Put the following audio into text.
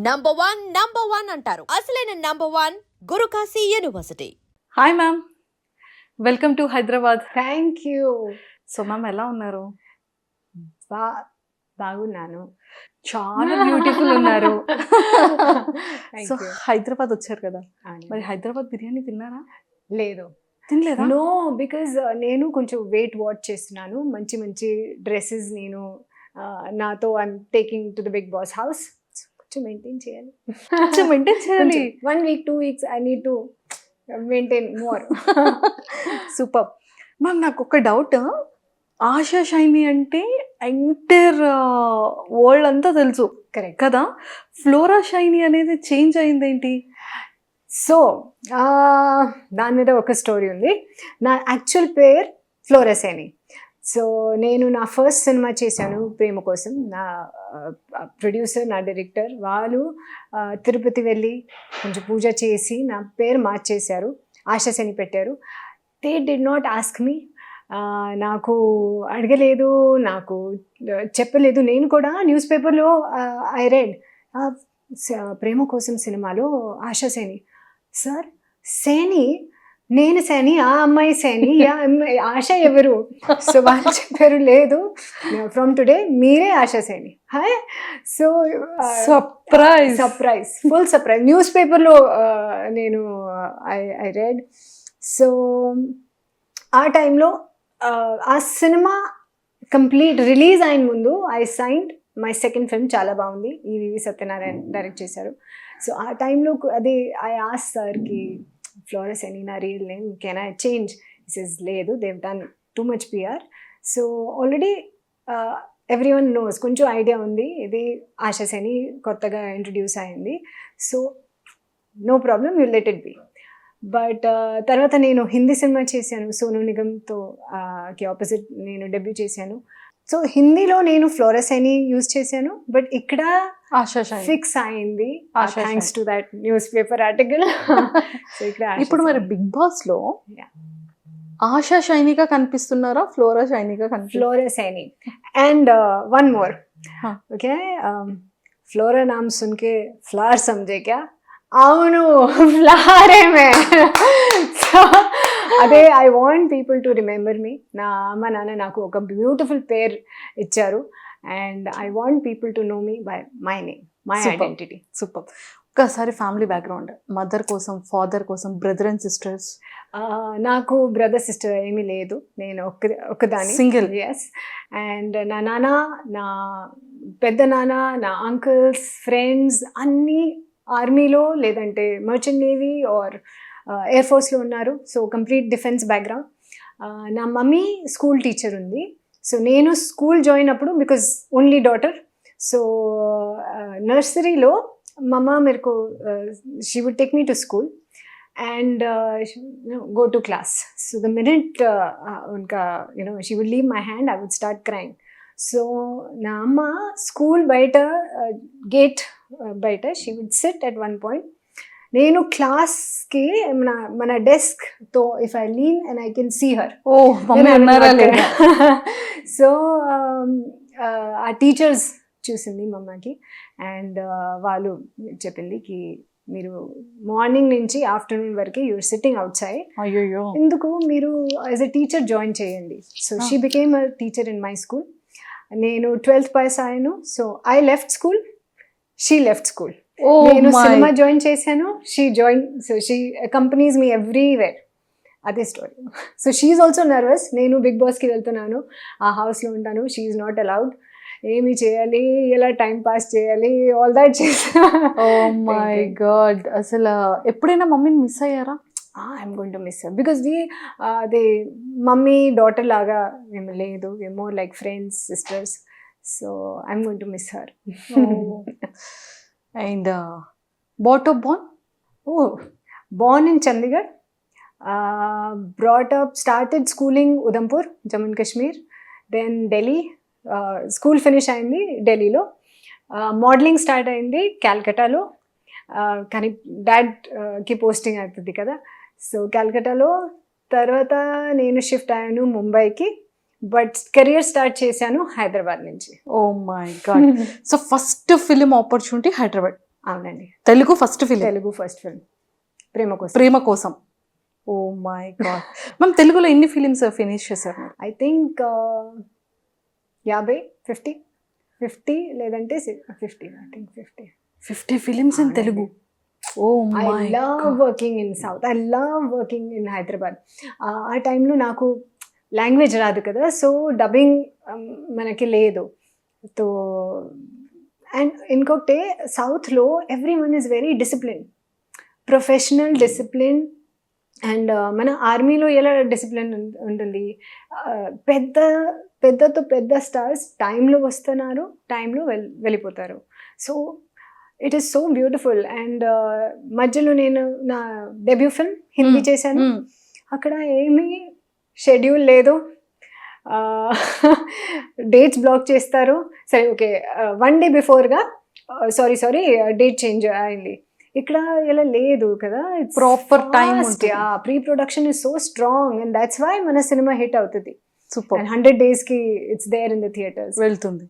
Number one అంటారు. అసలైన number one Gurukashi university. Hi ma'am, welcome to Hyderabad. Thank you. So ma'am ఎలా ఉన్నారు? బాగున్నాను. చాలా బ్యూటిఫుల్ ఉన్నారు. Thank so you. హైదరాబాద్ వచ్చారు కదా, అవును. మరి హైదరాబాద్ బిర్యానీ తిన్నారా? లేదు, తినలేదా? నో, బికాజ్ నేను కొంచెం వెయిట్ వాచ్ చేస్తున్నాను. మంచి మంచి డ్రెస్సెస్ నేను నాతో I'm taking to the Bigg Boss house. కొంచెం మెయింటైన్ చేయాలి. కొంచెం మెయింటైన్ చేయాలి. 1 week 2 weeks I need to maintain more. Super ma'am, నాకు ఒక డౌట్. ఆశా షైనీ అంటే ఎంటైర్ వరల్డ్ అంతా తెలుసు కరెక్ట్ కదా, ఫ్లోరా షైనీ అనేది చేంజ్ అయింది ఏంటి? సో దాని మీద ఒక స్టోరీ ఉంది. నా యాక్చువల్ పేరు ఫ్లోరసేని. సో నేను నా ఫస్ట్ సినిమా చేశాను ప్రేమ కోసం. నా ప్రొడ్యూసర్, నా డైరెక్టర్ వాళ్ళు తిరుపతి వెళ్ళి కొంచెం పూజ చేసి నా పేరు మార్చేశారు, ఆశాసేని పెట్టారు. They did not ask me, నాకు అడగలేదు, నాకు చెప్పలేదు. నేను కూడా న్యూస్ పేపర్లో ఐ రెడ్ ప్రేమ కోసం సినిమాలో ఆశాసేని. సార్ సేని, నేను సేని, ఆ అమ్మాయి సేని, ఆశ ఎవరు? సో వాళ్ళు చెప్పారు లేదు, ఫ్రమ్ టుడే మీరే ఆశాసేని. Hi. So surprise, full surprise. News పేపర్లో నేను ఐ రెడ్. సో ఆ టైంలో ఆ సినిమా కంప్లీట్ రిలీజ్ అయిన ముందు I signed my second film. చాలా బాగుంది, ఈవి సత్యనారాయణ డైరెక్ట్ చేశారు. సో ఆ టైంలో అది ఐ ఆస్ సార్కి, ఫ్లోరసేని నా real name, can I change? Is లేదు, Dev done too much PR. So already every one knows, కొంచెం ఐడియా ఉంది ఇది ఆశాసేని కొత్తగా ఇంట్రడ్యూస్ అయింది. So no problem, you let it be. But తర్వాత నేను హిందీ సినిమా చేశాను సోనూ నిగమ్తో కి ఆపోజిట్ నేను డెబ్యూ చేశాను. సో హిందీలో నేను ఫ్లోరసేని యూజ్ చేశాను, బట్ ఇక్కడ ఆశా షైనీ ఫిక్స్ అయింది ASHA thanks to that news paper article. So ఇక్కడ ఇప్పుడు మరి బిగ్ బాస్ లో Yeah. ఆశా షైనీగా కనిపిస్తున్నారా, ఫ్లోరా షైనీగా फ्लोरसेनी. एंड वन मोर, हाँ. ओके, फ्लोरा नाम सुन के फ्लावर समझे क्या? అవును, ఫ్లవరే మే. సో అదే I want people to remember me. నా అమ్మ నాన్న నాకు ఒక బ్యూటిఫుల్ పేరు ఇచ్చారు, and I want people to know me by my name, my identity. Super. ఒక్కసారి ఫ్యామిలీ బ్యాక్గ్రౌండ్, మదర్ కోసం, ఫాదర్ కోసం, బ్రదర్ అండ్ సిస్టర్స్? నాకు బ్రదర్ సిస్టర్ ఏమీ లేదు, నేను ఒక్కదాని, సింగిల్. ఎస్. అండ్ నా నాన్న, నా పెద్ద నాన్న, నా అంకుల్స్, ఫ్రెండ్స్ అన్నీ ఆర్మీలో లేదంటే మర్చెంట్ నేవీ ఆర్ ఎయిర్ ఫోర్స్లో ఉన్నారు. So complete defence background. నా మమ్మీ స్కూల్ టీచర్ ఉంది. సో నేను స్కూల్ జాయిన్ అప్పుడు, బికాజ్ ఓన్లీ డాటర్, సో నర్సరీలో మమ్మ మేరకు she would take me to school and go to class. So the minute unka she would leave my hand, I would start crying. So na amma school baita gate baita she would sit at one point. నేను class కి మన desk తో if I lean and I can see her. ఓ mummy ఉన్నారా లేదా? So ఆ teachers చూసింది మమ్మకి, and వాళ్ళు చెప్పింది కి మీరు మార్నింగ్ నుంచి ఆఫ్టర్నూన్ వరకు యూఆర్ సిట్టింగ్ అవుట్ సైడ్, అయ్యో ఎందుకు మీరు యాజ్ ఎ టీచర్ జాయిన్ చేయండి. So she became a teacher in my school. నేను 12th పాస్ అయ్యాను. So I left school, she left school. నేను సినిమా జాయిన్ చేశాను, she join. So she accompanies me everywhere. అదే story. So she is also nervous. నేను big బాస్కి వెళ్తున్నాను, ఆ హౌస్లో ఉంటాను, షీ ఈజ్ నాట్ అలౌడ్. ఏమి చేయాలి, ఎలా టైం పాస్ చేయాలి, ఆల్ దాట్ చేసా. ఓ మై గాడ్, అసలు ఎప్పుడైనా మమ్మీని మిస్ అయ్యారా? I'm going to miss her, because the mummy daughter లాగా మేము లేదు, we more like friends, sisters. So I'm going to miss her. And but of born? Born in Chandigarh, brought up, started schooling Udhampur, Jammu and Kashmir, then Delhi. School finish అయింది ఢిల్లీలో. Modelling start అయింది క్యాల్కటాలో, కానీ డాడ్కి posting అవుతుంది కదా. So క్యాల్కటాలో తర్వాత నేను shift అయ్యాను ముంబైకి, బట్ కెరియర్ స్టార్ట్ చేశాను హైదరాబాద్ నుంచి. Oh my God. So first film opportunity Hyderabad. అవునండి, Telugu first film Telugu first film Prema Kosam. Prema కోసం. ఓ మై గాడ్ మ్యామ్, తెలుగులో ఎన్ని ఫిలిమ్స్ ఫినిష్ చేశారు మీరు? ఐ థింక్ 50 లేదంటే 50, I think 50. 50 films in Telugu. Oh I my love working in south, I love working in Hyderabad. ఆ టైంలో నాకు లాంగ్వేజ్ రాదు కదా, సో డబ్బింగ్ మనకి లేదు. సో అండ్ ఇంకొకటి, సౌత్లో everyone is very discipline, professional discipline. And మన ఆర్మీలో ఎలా డిసిప్లిన్ ఉంటుంది, పెద్ద స్టార్స్ టైంలో వస్తున్నారు, టైంలో వెళ్ళిపోతారు. So it is so beautiful. And మధ్యలో నేను నా డెబ్యూ ఫిల్మ్ హిందీ చేశాను. అక్కడ ఏమీ షెడ్యూల్ లేదు, డేట్స్ బ్లాక్ చేస్తారు. సరే ఓకే, 1 day బిఫోర్గా సారీ డేట్ చేంజ్ అయింది. ఇక్కడ ఇలా లేదు కదా, proper time pre production is so strong, and that's why మన సినిమా హిట్ అవుతుంది. సూపర్. అండ్ 100 days కి it's there in the theatres. వెళ్తుంది.